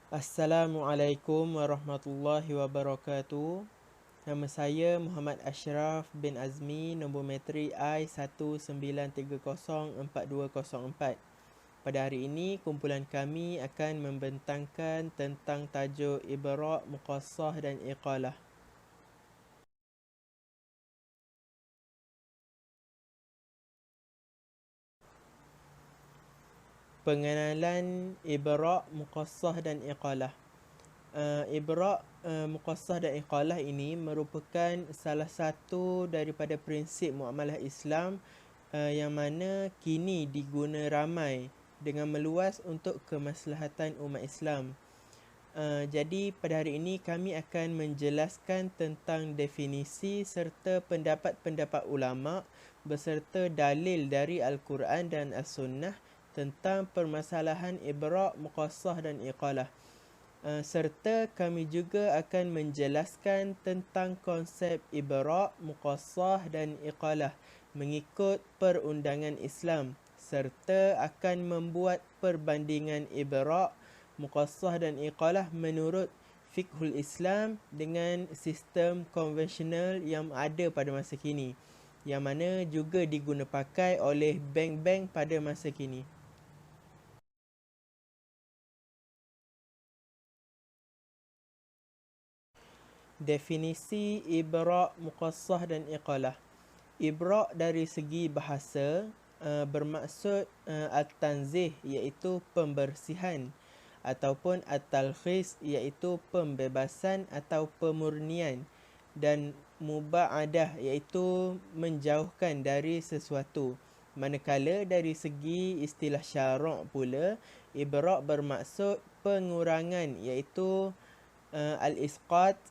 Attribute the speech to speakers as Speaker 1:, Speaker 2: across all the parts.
Speaker 1: Assalamualaikum warahmatullahi wabarakatuh. Nama saya Muhammad Ashraf bin Azmi, nombor matrik I1930424. Pada hari ini, kumpulan kami akan membentangkan tentang tajuk Ibra', Muqassah dan Iqalah. Pengenalan Ibra', Muqassah dan Iqalah. Ibra', Muqassah dan Iqalah ini merupakan salah satu daripada prinsip muamalah Islam yang mana kini diguna ramai dengan meluas untuk kemaslahatan umat Islam. Jadi pada hari ini kami akan menjelaskan tentang definisi serta pendapat-pendapat ulama beserta dalil dari Al-Quran dan As-Sunnah tentang permasalahan Ibra', Muqassah dan Iqalah. Serta kami juga akan menjelaskan tentang konsep Ibra', Muqassah dan Iqalah mengikut perundangan Islam serta akan membuat perbandingan Ibra', Muqassah dan Iqalah menurut fiqhul Islam dengan sistem konvensional yang ada pada masa kini, yang mana juga diguna pakai oleh bank-bank pada masa kini. Definisi Ibra', Muqassah dan Iqalah. Ibra' dari segi bahasa bermaksud at-tanzih iaitu pembersihan ataupun at-talkhis iaitu pembebasan atau pemurnian dan muba'adah iaitu menjauhkan dari sesuatu. Manakala dari segi istilah syarak pula, Ibra' bermaksud pengurangan iaitu al-isqat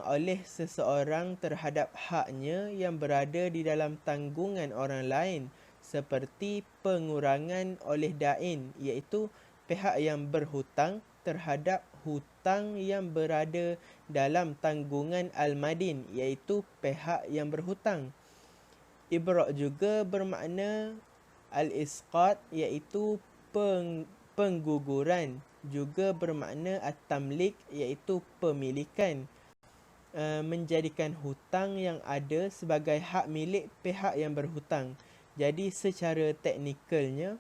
Speaker 1: oleh seseorang terhadap haknya yang berada di dalam tanggungan orang lain, seperti pengurangan oleh dain iaitu pihak yang berhutang terhadap hutang yang berada dalam tanggungan al-madin iaitu pihak yang berhutang. Ibra' juga bermakna al-isqat iaitu pengguguran, juga bermakna at-tamlik iaitu pemilikan, menjadikan hutang yang ada sebagai hak milik pihak yang berhutang. Jadi secara teknikalnya,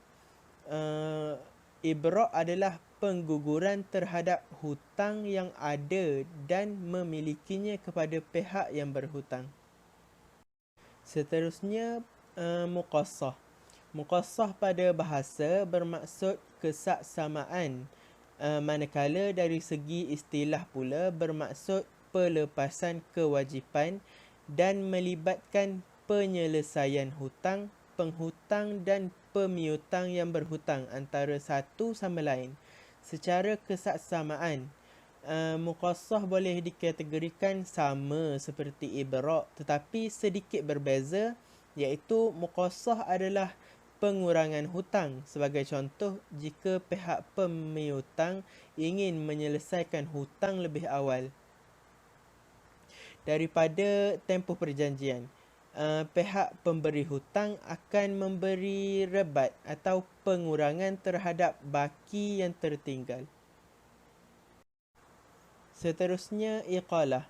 Speaker 1: Ibra' adalah pengguguran terhadap hutang yang ada dan memilikinya kepada pihak yang berhutang. Seterusnya, Muqassah. Muqassah pada bahasa bermaksud kesaksamaan, manakala dari segi istilah pula bermaksud pelepasan kewajipan dan melibatkan penyelesaian hutang, penghutang dan pemiutang yang berhutang antara satu sama lain. Secara kesaksamaan, Muqassah boleh dikategorikan sama seperti Ibra' tetapi sedikit berbeza, iaitu Muqassah adalah pengurangan hutang. Sebagai contoh, jika pihak pemiutang ingin menyelesaikan hutang lebih awal daripada tempoh perjanjian, pihak pemberi hutang akan memberi rebat atau pengurangan terhadap baki yang tertinggal. Seterusnya, Iqalah.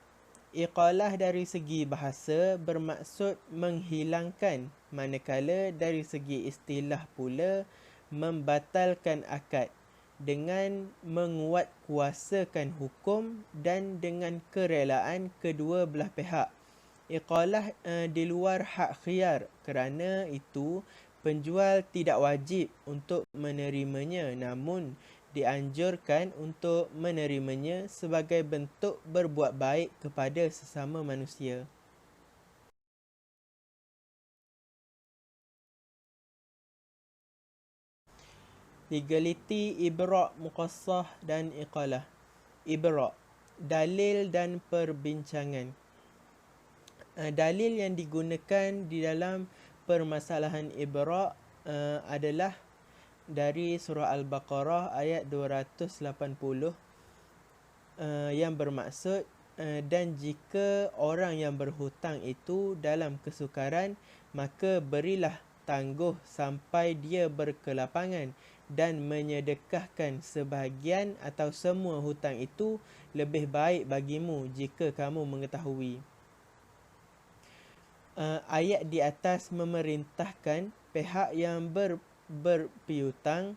Speaker 1: Iqalah dari segi bahasa bermaksud menghilangkan, manakala dari segi istilah pula membatalkan akad dengan menguatkuasakan hukum dan dengan kerelaan kedua belah pihak. Iqalah di luar hak khiyar, kerana itu penjual tidak wajib untuk menerimanya, namun dianjurkan untuk menerimanya sebagai bentuk berbuat baik kepada sesama manusia. Legaliti Ibra', Muqassah dan Iqalah. Ibra', dalil dan perbincangan. Dalil yang digunakan di dalam permasalahan Ibra' adalah dari surah Al-Baqarah ayat 280 yang bermaksud dan jika orang yang berhutang itu dalam kesukaran, maka berilah tangguh sampai dia berkelapangan dan menyedekahkan sebahagian atau semua hutang itu lebih baik bagimu jika kamu mengetahui. Ayat di atas memerintahkan pihak yang berpiutang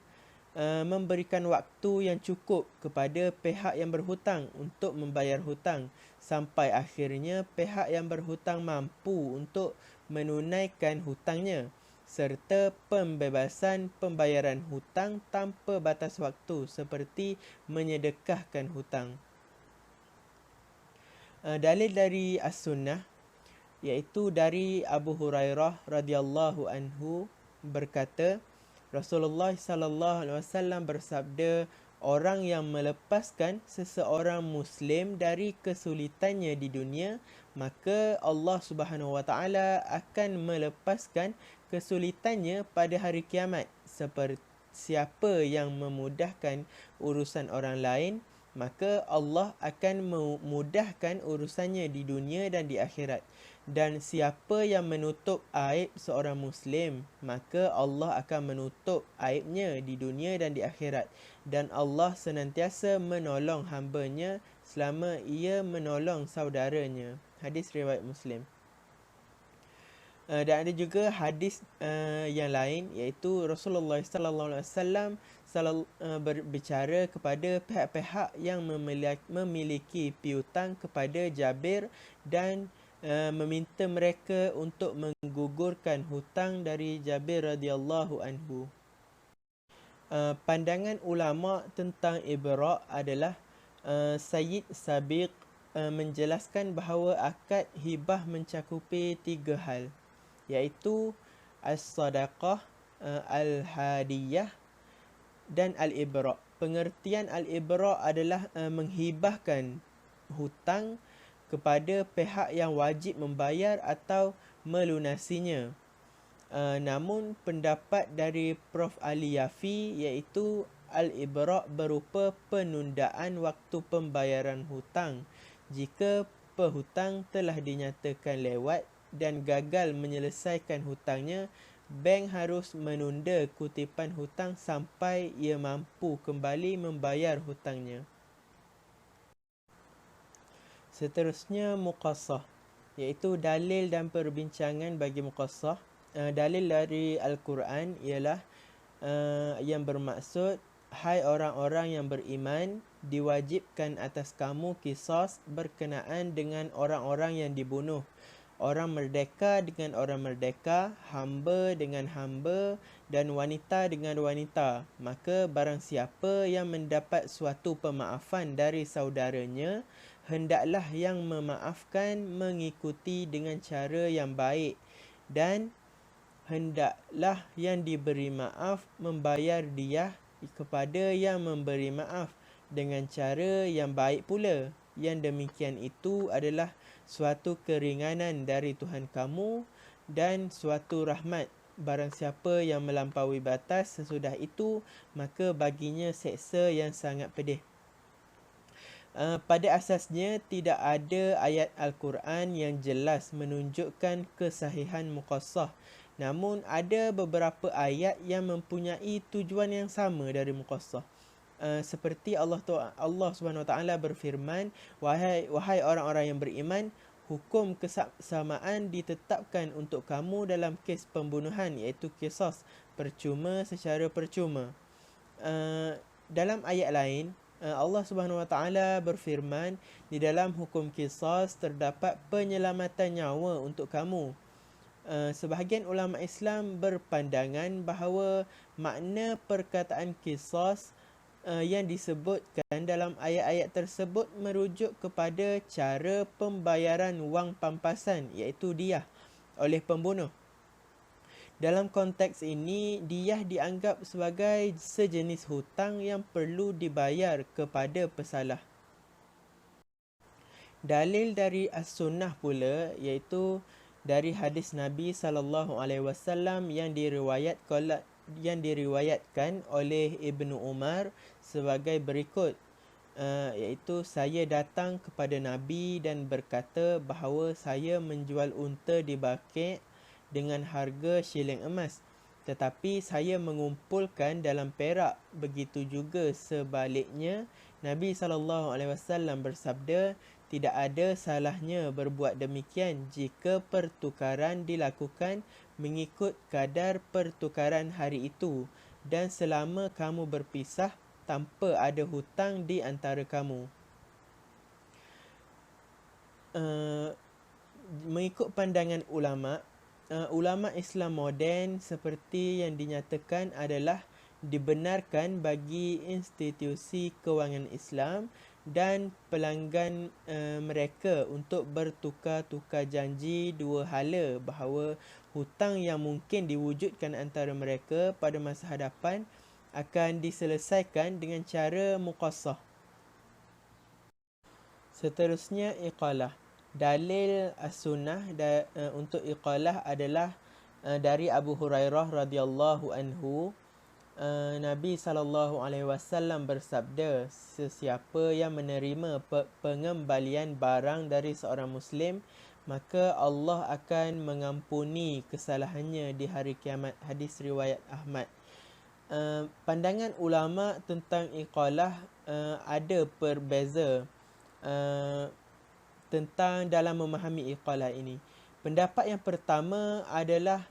Speaker 1: memberikan waktu yang cukup kepada pihak yang berhutang untuk membayar hutang sampai akhirnya pihak yang berhutang mampu untuk menunaikan hutangnya, serta pembebasan pembayaran hutang tanpa batas waktu seperti menyedekahkan hutang. Dalil dari As-Sunnah iaitu dari Abu Hurairah radhiyallahu anhu berkata, Rasulullah sallallahu alaihi wasallam bersabda, orang yang melepaskan seseorang muslim dari kesulitannya di dunia, maka Allah Subhanahu wa taala akan melepaskan kesulitannya pada hari kiamat. Seperti siapa yang memudahkan urusan orang lain, maka Allah akan memudahkan urusannya di dunia dan di akhirat. Dan siapa yang menutup aib seorang Muslim, maka Allah akan menutup aibnya di dunia dan di akhirat. Dan Allah senantiasa menolong hamba-Nya selama ia menolong saudaranya. Hadis riwayat Muslim. Dan ada juga hadis yang lain, iaitu Rasulullah sallallahu alaihi wasallam berbicara kepada pihak-pihak yang memiliki piutang kepada Jabir dan meminta mereka untuk menggugurkan hutang dari Jabir radhiyallahu anhu. Pandangan ulama tentang ibra' adalah Sayyid Sabiq menjelaskan bahawa akad hibah mencakupi 3 hal, iaitu as-sadaqah, al-hadiyah dan al-ibra'. Pengertian al-ibra' adalah menghibahkan hutang kepada pihak yang wajib membayar atau melunasinya. Namun pendapat dari Prof. Ali Yafi iaitu al-ibra' berupa penundaan waktu pembayaran hutang jika pehutang telah dinyatakan lewat dan gagal menyelesaikan hutangnya. Bank harus menunda kutipan hutang sampai ia mampu kembali membayar hutangnya. Seterusnya muqassah, iaitu dalil dan perbincangan bagi muqassah. Dalil dari Al-Quran ialah yang bermaksud, hai orang-orang yang beriman, diwajibkan atas kamu qisas berkenaan dengan orang-orang yang dibunuh, orang merdeka dengan orang merdeka, hamba dengan hamba, dan wanita dengan wanita. Maka barang siapa yang mendapat suatu pemaafan dari saudaranya, hendaklah yang memaafkan mengikuti dengan cara yang baik, dan hendaklah yang diberi maaf membayar diyah kepada yang memberi maaf dengan cara yang baik pula. Yang demikian itu adalah suatu keringanan dari Tuhan kamu dan suatu rahmat. Barang siapa yang melampaui batas sesudah itu, maka baginya seksa yang sangat pedih. Pada asasnya tidak ada ayat Al-Quran yang jelas menunjukkan kesahihan muqassah. Namun ada beberapa ayat yang mempunyai tujuan yang sama dari muqassah. Seperti Allah Subhanahu Wa Taala berfirman, wahai orang-orang yang beriman, hukum kesamaan ditetapkan untuk kamu dalam kes pembunuhan, iaitu qisas, percuma secara percuma. Dalam ayat lain, Allah Subhanahu Wa Taala berfirman, di dalam hukum qisas terdapat penyelamatan nyawa untuk kamu. Sebahagian ulama Islam berpandangan bahawa makna perkataan qisas yang disebutkan dalam ayat-ayat tersebut merujuk kepada cara pembayaran wang pampasan, iaitu diyah, oleh pembunuh. Dalam konteks ini, diyah dianggap sebagai sejenis hutang yang perlu dibayar kepada pesalah. Dalil dari As-Sunnah pula iaitu dari hadis Nabi SAW yang diriwayatkan oleh Ibnu Umar sebagai berikut, iaitu saya datang kepada Nabi dan berkata bahawa saya menjual unta di Baqi' dengan harga shilling emas. tetapi saya mengumpulkan dalam perak. Begitu juga sebaliknya, Nabi SAW bersabda, tidak ada salahnya berbuat demikian jika pertukaran dilakukan mengikut kadar pertukaran hari itu dan selama kamu berpisah tanpa ada hutang di antara kamu. Mengikut pandangan ulama, ulama Islam moden seperti yang dinyatakan adalah dibenarkan bagi institusi kewangan Islam dan pelanggan mereka untuk bertukar-tukar janji dua hala bahawa hutang yang mungkin diwujudkan antara mereka pada masa hadapan akan diselesaikan dengan cara muqassah. Seterusnya, iqalah. Dalil as-sunnah untuk iqalah adalah dari Abu Hurairah radhiyallahu anhu. Nabi SAW bersabda, sesiapa yang menerima pengembalian barang dari seorang Muslim, maka Allah akan mengampuni kesalahannya di hari kiamat. Hadis riwayat Ahmad. Pandangan ulama tentang iqalah ada perbeza tentang dalam memahami iqalah ini. Pendapat yang pertama adalah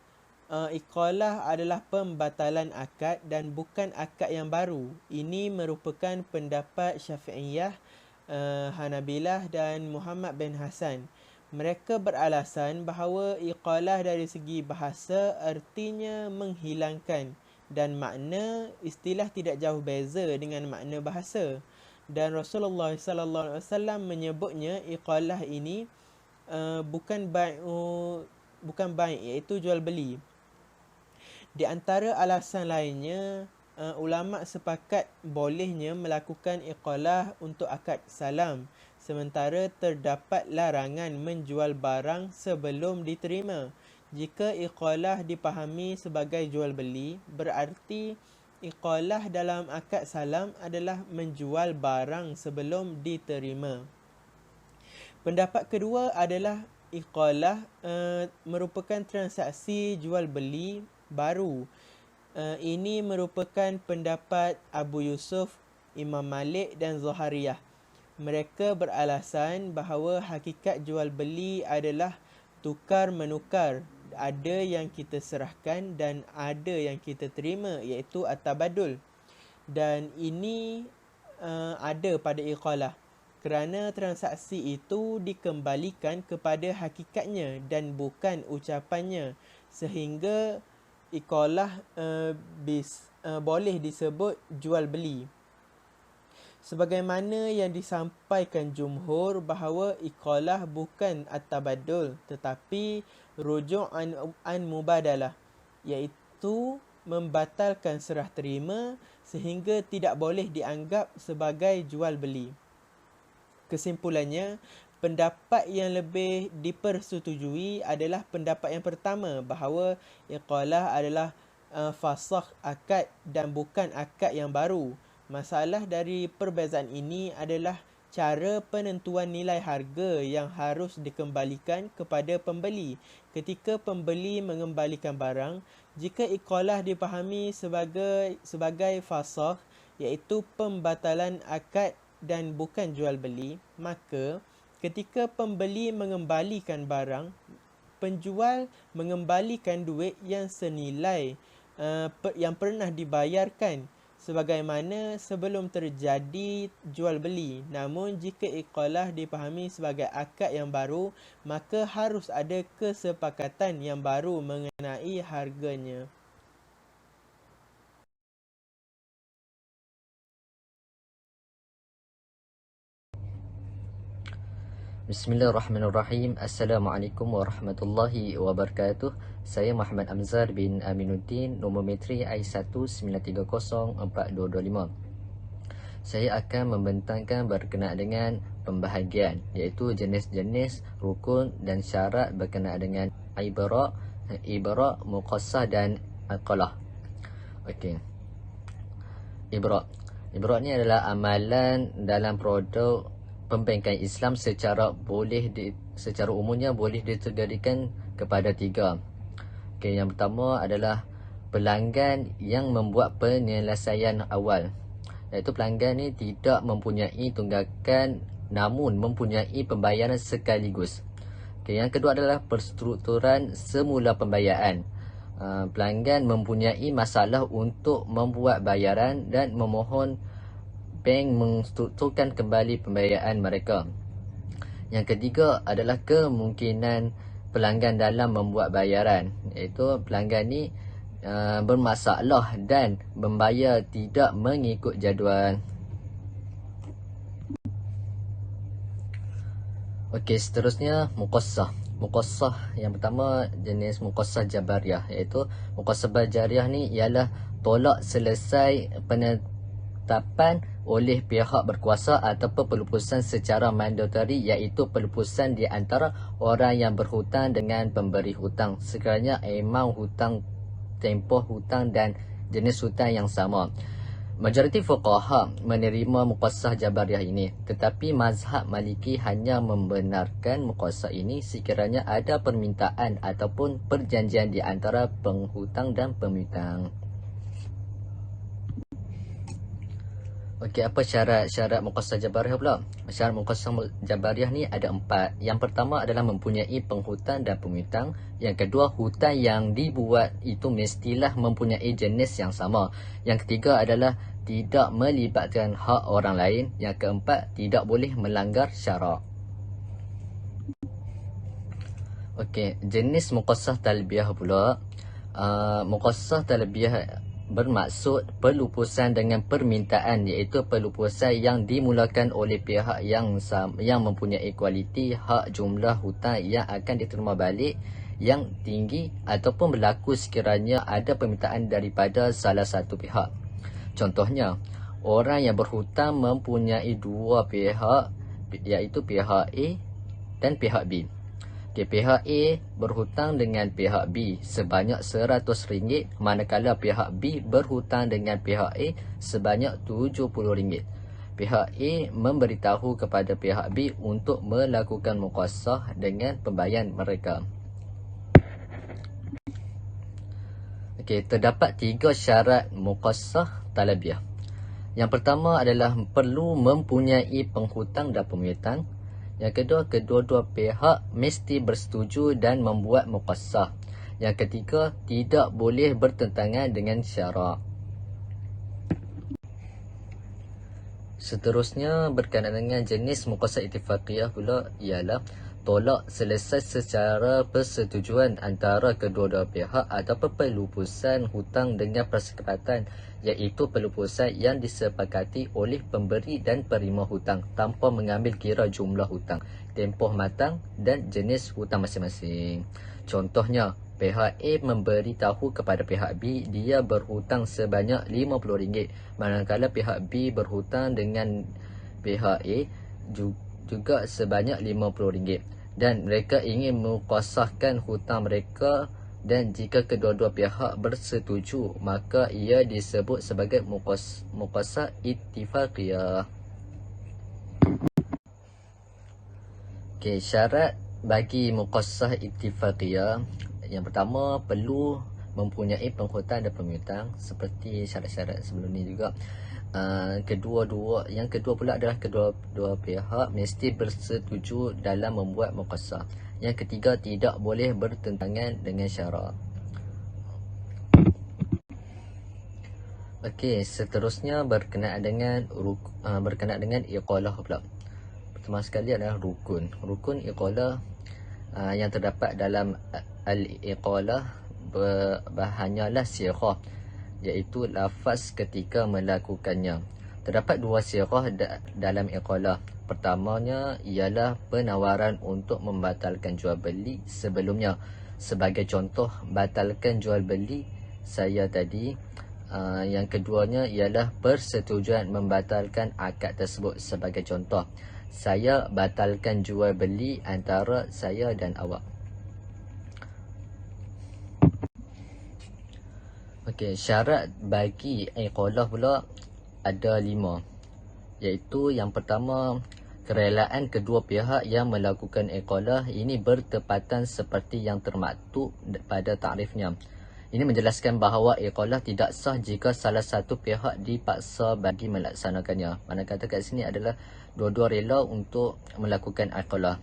Speaker 1: iqalah adalah pembatalan akad dan bukan akad yang baru. Ini merupakan pendapat Syafi'iyah, Hanabilah dan Muhammad bin Hasan. Mereka beralasan bahawa iqalah dari segi bahasa artinya menghilangkan dan makna istilah tidak jauh beza dengan makna bahasa. Dan Rasulullah SAW menyebutnya iqalah ini bukan baik, iaitu jual beli. Di antara alasan lainnya, ulama sepakat bolehnya melakukan iqalah untuk akad salam, sementara terdapat larangan menjual barang sebelum diterima. Jika iqalah dipahami sebagai jual beli, berarti iqalah dalam akad salam adalah menjual barang sebelum diterima. Pendapat kedua adalah iqalah merupakan transaksi jual beli baru. Ini merupakan pendapat Abu Yusuf, Imam Malik dan Zuhariyah. Mereka beralasan bahawa hakikat jual beli adalah tukar menukar. Ada yang kita serahkan dan ada yang kita terima, iaitu at-tabadul. Dan ini ada pada iqalah kerana transaksi itu dikembalikan kepada hakikatnya dan bukan ucapannya, sehingga iqalah boleh disebut jual beli. Sebagaimana yang disampaikan jumhur bahawa iqalah bukan at-tabadul tetapi rujuk an mubadalah, iaitu membatalkan serah terima sehingga tidak boleh dianggap sebagai jual beli. Kesimpulannya, pendapat yang lebih dipersetujui adalah pendapat yang pertama bahawa iqalah adalah fasakh akad dan bukan akad yang baru. Masalah dari perbezaan ini adalah cara penentuan nilai harga yang harus dikembalikan kepada pembeli ketika pembeli mengembalikan barang. Jika iqalah dipahami sebagai fasakh, iaitu pembatalan akad dan bukan jual beli, maka ketika pembeli mengembalikan barang, penjual mengembalikan duit yang senilai yang pernah dibayarkan sebagaimana sebelum terjadi jual beli. Namun jika iqalah dipahami sebagai akad yang baru, maka harus ada kesepakatan yang baru mengenai harganya.
Speaker 2: Bismillahirrahmanirrahim. Assalamualaikum warahmatullahi wabarakatuh. Saya Muhammad Amzar bin Aminuddin, nombor metri I1930425. Saya akan membentangkan berkenaan dengan pembahagian, iaitu jenis-jenis rukun dan syarat berkenaan dengan ibra', muqassah dan iqalah. Okey. Ibra' ni adalah amalan dalam produk pembankan Islam secara umumnya boleh diterjadikan kepada tiga. Okey, yang pertama adalah pelanggan yang membuat penyelesaian awal, iaitu pelanggan ni tidak mempunyai tunggakan namun mempunyai pembayaran sekaligus. Yang kedua adalah perstrukturan semula pembayaran. Pelanggan mempunyai masalah untuk membuat bayaran dan memohon bank menstrukturkan kembali pembayaran mereka. Yang ketiga adalah kemungkinan pelanggan dalam membuat bayaran, iaitu pelanggan ni bermasalah dan membayar tidak mengikut jadual. Okey, seterusnya muqassah. Muqassah yang pertama jenis muqassah jabariyah, iaitu muqassah jabariyah ni ialah tolak selesai penetapan oleh pihak berkuasa ataupun pelupusan secara mandatari, iaitu pelupusan di antara orang yang berhutang dengan pemberi hutang sekiranya amount hutang, tempoh hutang dan jenis hutang yang sama. Majoriti fuqaha menerima muqassah jabariyah ini, tetapi mazhab Maliki hanya membenarkan muqassah ini sekiranya ada permintaan ataupun perjanjian di antara penghutang dan pemiutang. Okey, apa syarat muqassah jabariyah pula? Syarat muqassah jabariyah ni ada 4. Yang pertama adalah mempunyai penghutang dan pemiutang. Yang kedua, hutang yang dibuat itu mestilah mempunyai jenis yang sama. Yang ketiga adalah tidak melibatkan hak orang lain. Yang keempat, tidak boleh melanggar syarak. Okey, jenis muqassah talbiyah pula. Muqassah talbiyah bermaksud pelupusan dengan permintaan, iaitu pelupusan yang dimulakan oleh pihak yang mempunyai kualiti hak jumlah hutang yang akan diterima balik yang tinggi ataupun berlaku sekiranya ada permintaan daripada salah satu pihak. Contohnya, orang yang berhutang mempunyai dua pihak, iaitu pihak A dan pihak B. Pihak A berhutang dengan pihak B sebanyak RM100, manakala pihak B berhutang dengan pihak A sebanyak RM70. Pihak A memberitahu kepada pihak B untuk melakukan muqassah dengan pembayaran mereka. Okey, terdapat 3 syarat muqassah talabiyah. Yang pertama adalah perlu mempunyai penghutang dan pemiutang. Yang kedua, kedua-dua pihak mesti bersetuju dan membuat muqassah. Yang ketiga, tidak boleh bertentangan dengan syarak. Seterusnya, berkenaan dengan jenis muqassah ittifaqiyah pula ialah tolak selesai secara persetujuan antara kedua-dua pihak ataupun pelupusan hutang dengan persepakatan, iaitu pelupusan yang disepakati oleh pemberi dan penerima hutang tanpa mengambil kira jumlah hutang, tempoh matang dan jenis hutang masing-masing. Contohnya, pihak A memberitahu kepada pihak B dia berhutang sebanyak RM50, manakala pihak B berhutang dengan pihak A juga sebanyak RM50 dan mereka ingin muqassahkan hutang mereka, dan jika kedua-dua pihak bersetuju maka ia disebut sebagai muqassah ittifaqiyah. Okey, syarat bagi muqassah ittifaqiyah. Yang pertama, perlu mempunyai penghutang dan pemiutang seperti syarat-syarat sebelum ni juga. Yang kedua pula adalah kedua pihak mesti bersetuju dalam membuat muqassah. Yang ketiga, tidak boleh bertentangan dengan syarak. Okey, seterusnya berkenaan dengan iqalah pula. Pertama sekali adalah rukun. Rukun iqalah yang terdapat dalam al-iqalah hanyalah sighah, iaitu lafaz ketika melakukannya. Terdapat 2 sighah dalam iqalah. Pertamanya ialah penawaran untuk membatalkan jual beli sebelumnya. Sebagai contoh, batalkan jual beli saya tadi. Yang keduanya ialah persetujuan membatalkan akad tersebut. Sebagai contoh, saya batalkan jual beli antara saya dan awak. Okey, syarat bagi iqalah pula ada 5, iaitu yang pertama, kerelaan kedua pihak yang melakukan iqalah ini bertepatan seperti yang termaktub pada takrifnya. Ini menjelaskan bahawa iqalah tidak sah jika salah satu pihak dipaksa bagi melaksanakannya. Mana kata kat sini adalah dua-dua rela untuk melakukan iqalah.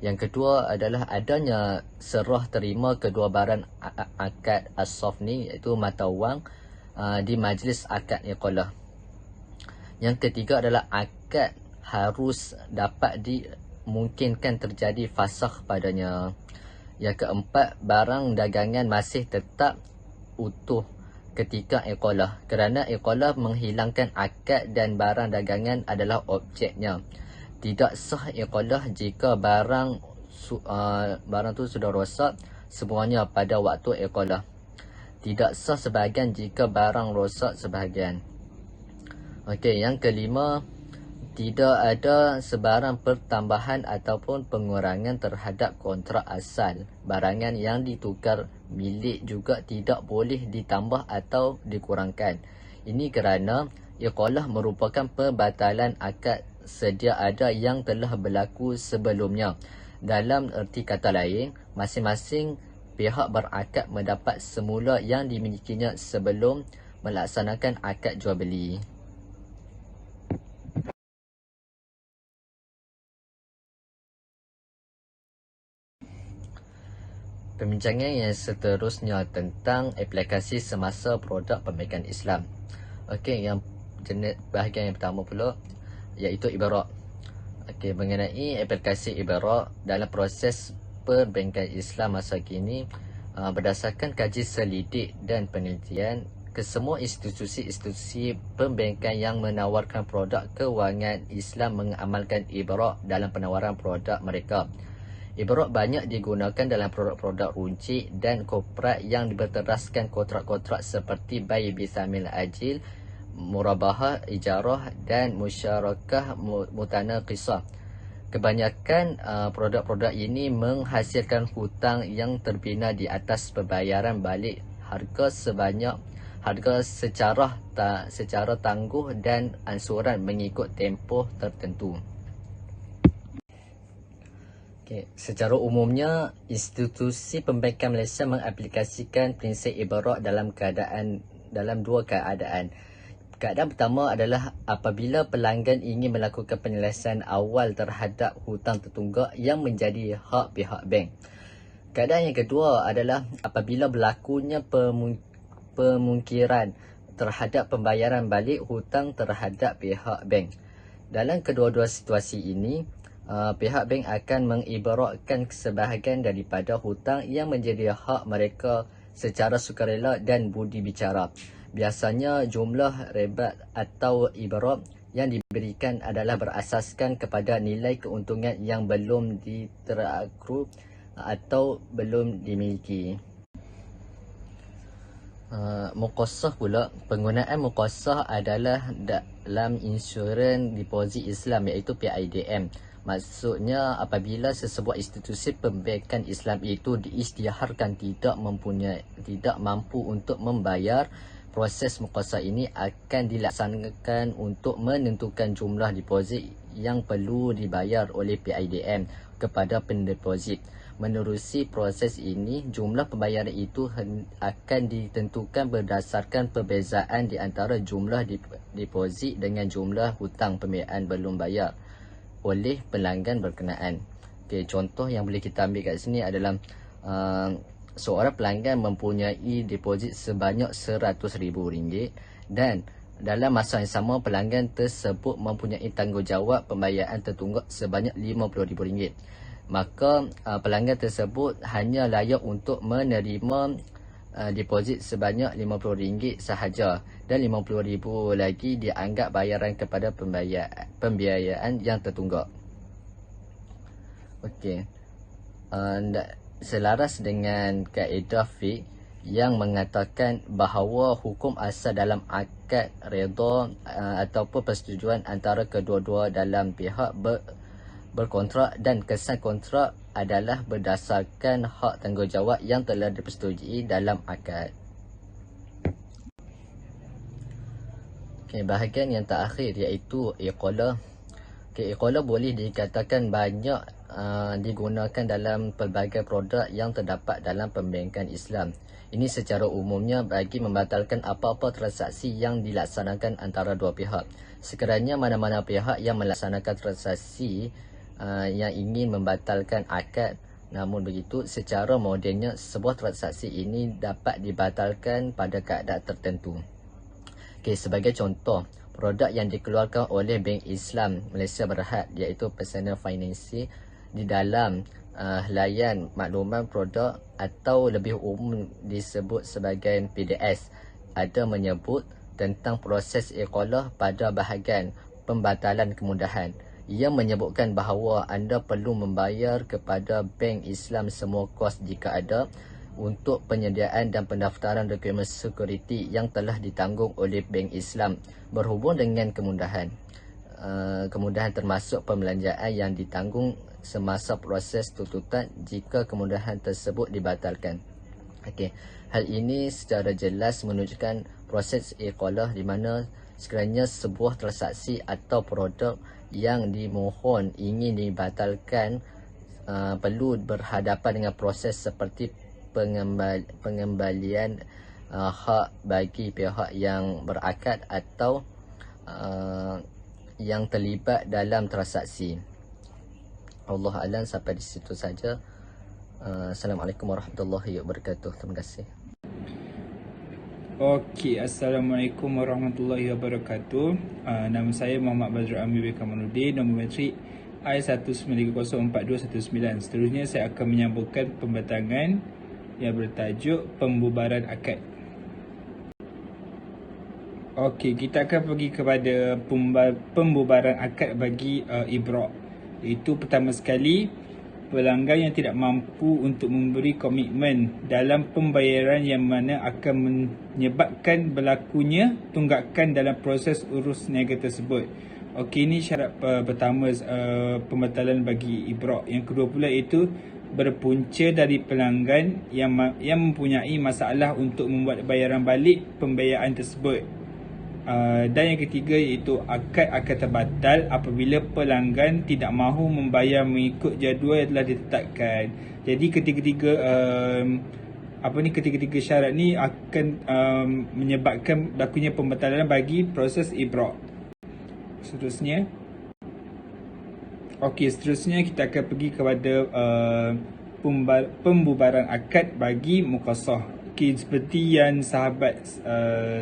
Speaker 2: Yang kedua adalah adanya serah terima kedua barang akad as-saf ni, iaitu mata wang di majlis akad iqalah. Yang ketiga adalah akad harus dapat dimungkinkan terjadi fasakh padanya. Yang keempat, barang dagangan masih tetap utuh ketika iqalah, kerana iqalah menghilangkan akad dan barang dagangan adalah objeknya. Tidak sah iqalah jika barang tu sudah rosak semuanya pada waktu iqalah. Tidak sah sebahagian jika barang rosak sebahagian. Okey, yang kelima, tidak ada sebarang pertambahan ataupun pengurangan terhadap kontrak asal. Barangan yang ditukar milik juga tidak boleh ditambah atau dikurangkan. Ini kerana iqalah merupakan pembatalan akad sedia ada yang telah berlaku sebelumnya. Dalam erti kata lain, masing-masing pihak berakad mendapat semula yang dimilikinya sebelum melaksanakan akad jual beli. Pembincangan yang seterusnya tentang aplikasi semasa produk perbankan Islam. Okey, yang jenis bahagian yang pertama pula iaitu ibarat. Okey, mengenai aplikasi ibarat dalam proses perbankan Islam masa kini, berdasarkan kaji selidik dan penelitian, kesemua institusi perbankan yang menawarkan produk kewangan Islam mengamalkan ibarat dalam penawaran produk mereka. Ibarat banyak digunakan dalam produk-produk runcit dan korporat yang berteraskan kontrak-kontrak seperti bai bisamil ajil, murabahah, ijarah dan musyarakah mutanaqisah. Kebanyakan produk-produk ini menghasilkan hutang yang terbina di atas pembayaran balik harga secara tangguh dan ansuran mengikut tempoh tertentu. Okay. Secara umumnya, institusi perbankan Malaysia mengaplikasikan prinsip ibarat dalam dua keadaan. Keadaan pertama adalah apabila pelanggan ingin melakukan penyelesaian awal terhadap hutang tertunggak yang menjadi hak pihak bank. Keadaan yang kedua adalah apabila berlakunya pemungkiran terhadap pembayaran balik hutang terhadap pihak bank. Dalam kedua-dua situasi ini, pihak bank akan mengibaratkan sebahagian daripada hutang yang menjadi hak mereka secara sukarela dan budi bicara. Biasanya jumlah rebat atau ibarat yang diberikan adalah berasaskan kepada nilai keuntungan yang belum diterakru atau belum dimiliki. Muqassah pula, penggunaan muqassah adalah dalam insurans deposit Islam iaitu PIDM. Maksudnya apabila sesebuah institusi perbankan Islam itu diisytiharkan tidak mampu untuk membayar, proses muqassah ini akan dilaksanakan untuk menentukan jumlah deposit yang perlu dibayar oleh PIDM kepada pendeposit. Menerusi proses ini, jumlah pembayaran itu akan ditentukan berdasarkan perbezaan di antara jumlah deposit dengan jumlah hutang pembiayaan belum bayar oleh pelanggan berkenaan. Okay, contoh yang boleh kita ambil kat sini adalah seorang pelanggan mempunyai deposit sebanyak RM100,000 dan dalam masa yang sama pelanggan tersebut mempunyai tanggungjawab pembayaran tertunggak sebanyak RM50,000. Maka pelanggan tersebut hanya layak untuk menerima deposit sebanyak RM50 sahaja dan RM50,000 lagi dianggap bayaran kepada pembiayaan yang tertunggak. Okey. Selaras dengan kaedah fiqh yang mengatakan bahawa hukum asal dalam akad redha ataupun persetujuan antara kedua-dua dalam pihak berkontrak dan kesan kontrak adalah berdasarkan hak tanggungjawab yang telah dipersetujui dalam akad. Okay, bahagian yang terakhir iaitu iqalah. Okay, iqalah boleh dikatakan banyak digunakan dalam pelbagai produk yang terdapat dalam perbankan Islam. Ini secara umumnya bagi membatalkan apa-apa transaksi yang dilaksanakan antara dua pihak. Sekiranya mana-mana pihak yang melaksanakan transaksi yang ingin membatalkan akad, namun begitu secara modennya sebuah transaksi ini dapat dibatalkan pada keadaan tertentu. Okey, sebagai contoh, produk yang dikeluarkan oleh Bank Islam Malaysia Berhad iaitu Personal Finance di dalam layan makluman produk atau lebih umum disebut sebagai PDS ada menyebut tentang proses iqalah pada bahagian pembatalan kemudahan. Ia menyebutkan bahawa anda perlu membayar kepada Bank Islam semua kos jika ada untuk penyediaan dan pendaftaran dokumen security yang telah ditanggung oleh Bank Islam berhubung dengan kemudahan. Kemudahan termasuk pembelanjaan yang ditanggung semasa proses tuntutan jika kemudahan tersebut dibatalkan. Okey, hal ini secara jelas menunjukkan proses iqalah di mana sekiranya sebuah transaksi atau produk yang dimohon ingin dibatalkan perlu berhadapan dengan proses seperti pengembalian hak bagi pihak yang berakad atau yang terlibat dalam transaksi. Allah Alam, sampai di situ saja. Assalamualaikum warahmatullahi wabarakatuh. Terima kasih.
Speaker 3: Okey, Assalamualaikum warahmatullahi wabarakatuh. Nama saya Muhammad Badrul Amir Kamaluddin, nombor matrik I1904219. Seterusnya saya akan menyambungkan pembatangan yang bertajuk pembubaran akad. Okey, kita akan pergi kepada pembubaran akad bagi Ibra'. Itu pertama sekali, pelanggan yang tidak mampu untuk memberi komitmen dalam pembayaran yang mana akan menyebabkan berlakunya tunggakan dalam proses urus niaga tersebut. Okey, ini syarat pertama pembatalan bagi Ibra'. Yang kedua pula itu berpunca dari pelanggan yang mempunyai masalah untuk membuat bayaran balik pembayaran tersebut. Dan yang ketiga iaitu akad akan terbatal apabila pelanggan tidak mahu membayar mengikut jadual yang telah ditetapkan. Jadi ketiga-tiga syarat ni akan menyebabkan berlakunya pembatalan bagi proses Ibra'. Seterusnya kita akan pergi kepada pembubaran akad bagi Muqassah. Okey, seperti yang sahabat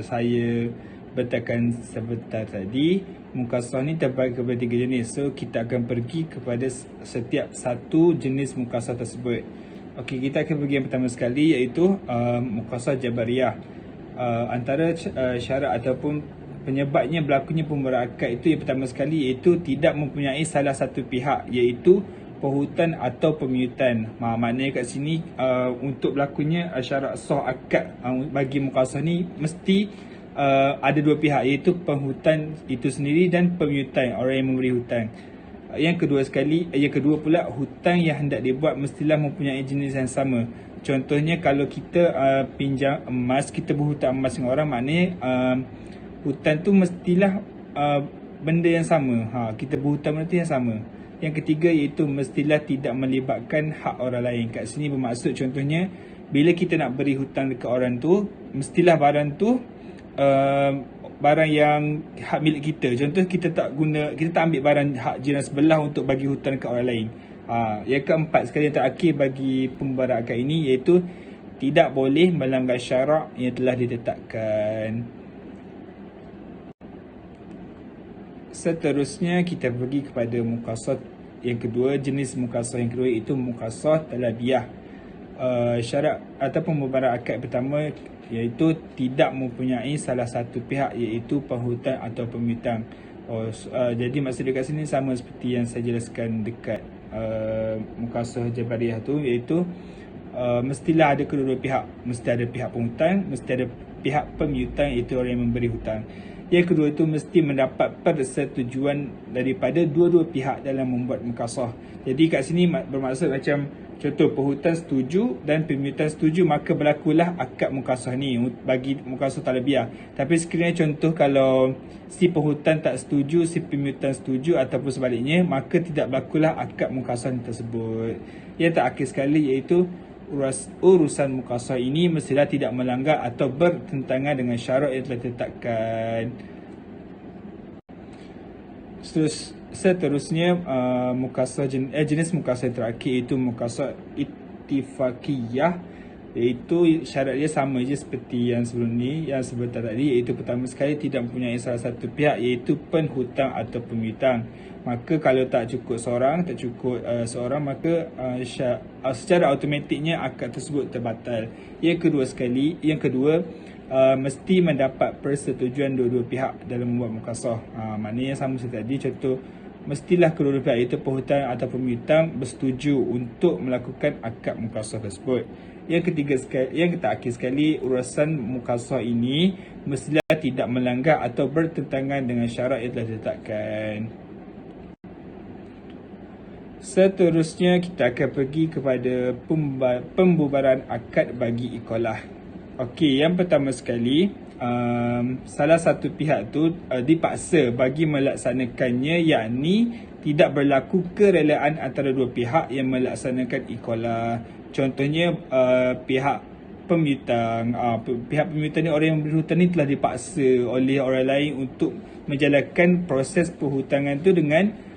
Speaker 3: saya beritakan sebentar tadi, Muqassah ni terbagi kepada 3 jenis. So kita akan pergi kepada setiap satu jenis Muqassah tersebut. Okey, kita akan pergi yang pertama sekali iaitu Muqassah Jabariyah. Antara syarat ataupun penyebabnya berlakunya pembubaran akad itu yang pertama sekali iaitu tidak mempunyai salah satu pihak, iaitu perhutang atau pemiyutan. Maknanya kat sini untuk berlakunya syarat sah akad bagi Muqassah ni mesti ada dua pihak, iaitu penghutang itu sendiri dan pemiyutan, orang yang memberi hutang. Yang kedua pula, hutang yang hendak dibuat mestilah mempunyai jenis yang sama. Contohnya kalau kita pinjam emas, kita berhutang emas dengan orang, maknanya hutang tu mestilah benda yang sama. Kita berhutang benda tu yang sama. Yang ketiga iaitu mestilah tidak melibatkan hak orang lain. Kat sini bermaksud contohnya bila kita nak beri hutang dekat orang tu, mestilah barang tu barang yang hak milik kita. Contoh kita tak ambil barang hak jiran sebelah untuk bagi hutang dekat orang lain. Yang keempat sekali yang terakhir bagi pembubaran akad ini iaitu tidak boleh melanggar syarak yang telah ditetapkan. Seterusnya kita pergi kepada Muqassah yang kedua. Jenis Muqassah yang kedua iaitu Muqassah Talabiyah. Syarat atau pembubaran akad pertama iaitu tidak mempunyai salah satu pihak, iaitu penghutang atau pemiyutang. Jadi maksud dekat sini sama seperti yang saya jelaskan dekat Muqassah Jabariyah tu, iaitu mestilah ada kedua-dua pihak. Mesti ada pihak penghutang, mesti ada pihak pemiyutang, iaitu orang yang memberi hutang. Yang kedua itu mesti mendapat persetujuan daripada dua-dua pihak dalam membuat Muqassah. Jadi kat sini bermaksud macam Contoh, perhutang setuju dan pemiutan setuju, maka berlakulah akad mukasah ni bagi mukasah talbiah. Tapi sekiranya contoh kalau si perhutang tak setuju, si pemiutan setuju ataupun sebaliknya, maka tidak berlakulah akad mukasah tersebut. Yang terakhir sekali iaitu urusan mukasah ini mestilah tidak melanggar atau bertentangan dengan syarat yang telah ditetapkan. Seterusnya jenis mukasah yang terakhir iaitu mukasah ittifaqiyah, iaitu syarat dia sama je seperti yang sebelum ni, yang sebentar tadi, iaitu pertama sekali tidak mempunyai salah satu pihak iaitu penhutang atau pemiutang. Maka kalau tak cukup seorang, maka secara automatiknya akad tersebut terbatal. Yang kedua mesti mendapat persetujuan dua-dua pihak dalam membuat mukasah. Maknanya sama seperti tadi. Contoh, mestilah kedua-dua pihak iaitu penghutang atau pemiutang bersetuju untuk melakukan akad mukasah tersebut. Yang terakhir sekali, urusan mukasah ini mestilah tidak melanggar atau bertentangan dengan syarat yang telah ditetapkan. Seterusnya kita akan pergi kepada pembubaran akad bagi iqalah. Okey, yang pertama sekali, salah satu pihak tu dipaksa bagi melaksanakannya, yakni tidak berlaku kerelaan antara dua pihak yang melaksanakan iqalah. Contohnya pihak pemiutang ni, orang yang memberi hutang ni telah dipaksa oleh orang lain untuk menjalankan proses perhutangan tu dengan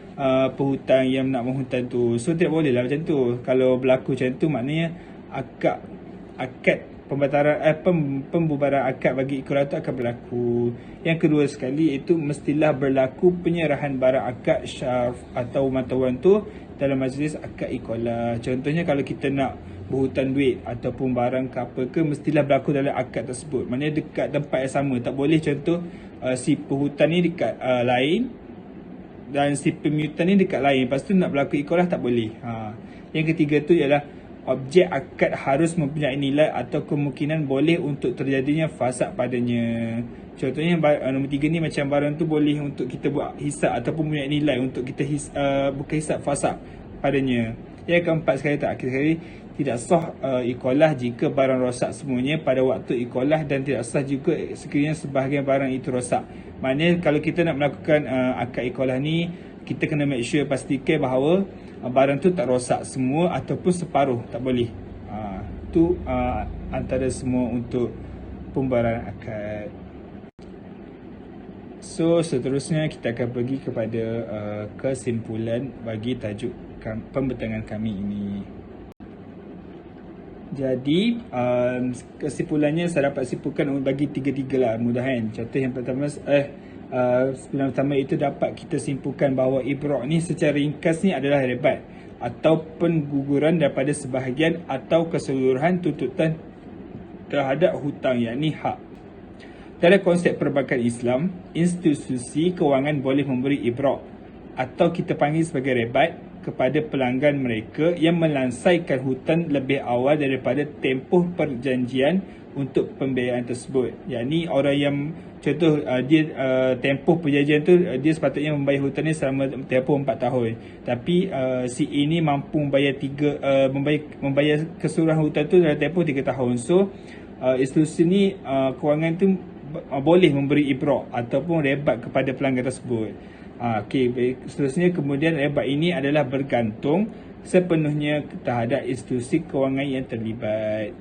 Speaker 3: penghutang yang nak menghutang tu. So tidak boleh lah macam tu. Kalau berlaku macam tu, maknanya pembubaran akad bagi iqalah tu akan berlaku. Yang kedua sekali iaitu mestilah berlaku penyerahan barang akad syarf atau matawan tu dalam majlis akad iqalah. Contohnya kalau kita nak berhutang duit ataupun barang ke apa ke, mestilah berlaku dalam akad tersebut. Maknanya dekat tempat yang sama. Tak boleh contoh si penghutang ni dekat lain dan si pemiutan ni dekat lain, lepas tu nak berlaku iqalah, tak boleh. Yang ketiga tu ialah objek akad harus mempunyai nilai atau kemungkinan boleh untuk terjadinya fasad padanya. Contohnya nombor 3 ni, macam barang tu boleh untuk kita buat hisap ataupun mempunyai nilai untuk kita bukan hisap fasad padanya. Yang keempat sekali, tidak sah iqalah jika barang rosak semuanya pada waktu iqalah, dan tidak sah juga sekiranya sebahagian barang itu rosak. Maknanya kalau kita nak melakukan akad iqalah ni, kita kena make sure, pastikan bahawa barang tu tak rosak semua ataupun separuh, tak boleh. Tu antara semua untuk pembubaran akad. So seterusnya kita akan pergi kepada kesimpulan bagi tajuk pembentangan kami ini. Jadi kesimpulannya saya dapat simpulkan bagi tiga-tiga lah, mudah kan. Contoh yang pertama, kesimpulan pertama itu dapat kita simpulkan bahawa ibrak ni secara ringkas ni adalah ribat atau pengguguran daripada sebahagian atau keseluruhan tuntutan terhadap hutang, yakni hak. Dalam konsep perbankan Islam, institusi kewangan boleh memberi ibrak atau kita panggil sebagai ribat kepada pelanggan mereka yang melansaikan hutang lebih awal daripada tempoh perjanjian untuk pembayaran tersebut. Yakni orang yang contoh dia tempoh perjanjian tu dia sepatutnya membayar hutang ni selama tempoh 4 tahun. Tapi si A ni mampu membayar keseluruhan hutang tu dalam tempoh 3 tahun. So institusi ni kewangan tu boleh memberi ibrak ataupun rebat kepada pelanggan tersebut. Seterusnya kemudian rebat ini adalah bergantung sepenuhnya terhadap institusi kewangan yang terlibat.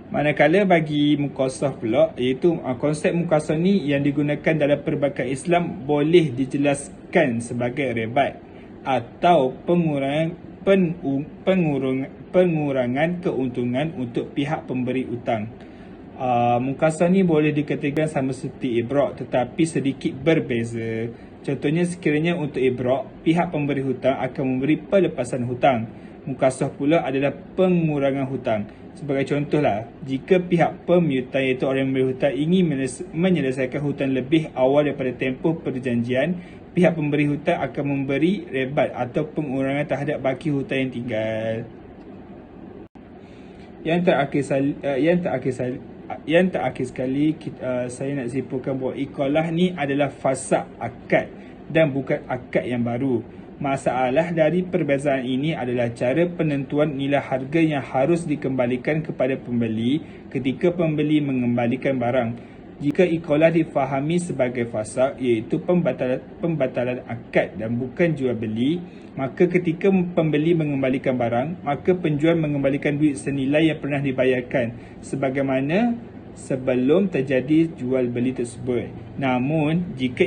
Speaker 3: Manakala bagi mukasah pula, iaitu konsep mukasah ni yang digunakan dalam perbankan Islam boleh dijelaskan sebagai rebat atau pengurangan keuntungan untuk pihak pemberi utang. Mukasah ni boleh dikategorikan sama seperti ibrak tetapi sedikit berbeza. Contohnya, sekiranya untuk ibrak, pihak pemberi hutang akan memberi pelepasan hutang. Mukasah pula adalah pengurangan hutang. Sebagai contohlah, jika pihak pemiutang iaitu orang yang memberi hutang ingin menyelesaikan hutang lebih awal daripada tempoh perjanjian, pihak pemberi hutang akan memberi rebat atau pengurangan terhadap baki hutang yang tinggal. Yang terakhir sekali, saya nak simpulkan bahawa iqalah ni adalah fasad akad dan bukan akad yang baru. Masalah dari perbezaan ini adalah cara penentuan nilai harga yang harus dikembalikan kepada pembeli ketika pembeli mengembalikan barang. Jika iqalah difahami sebagai fasaq, iaitu pembatalan akad dan bukan jual beli, maka ketika pembeli mengembalikan barang, maka penjual mengembalikan duit senilai yang pernah dibayarkan sebagaimana sebelum terjadi jual beli tersebut. Namun, jika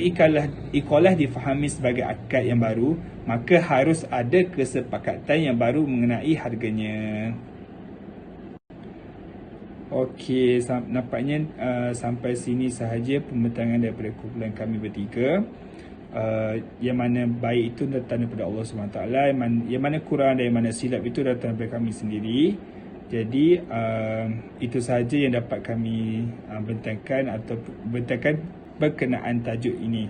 Speaker 3: iqalah difahami sebagai akad yang baru, maka harus ada kesepakatan yang baru mengenai harganya. Okey, nampaknya sampai sini sahaja pembentangan daripada kumpulan kami bertiga. Yang mana baik itu datang daripada Allah SWT, yang mana kurang dan yang mana silap itu datang daripada kami sendiri. Jadi itu sahaja yang dapat kami bentangkan berkenaan tajuk ini.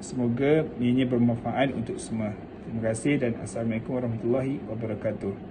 Speaker 3: Semoga ianya bermanfaat untuk semua. Terima kasih dan Assalamualaikum warahmatullahi wabarakatuh.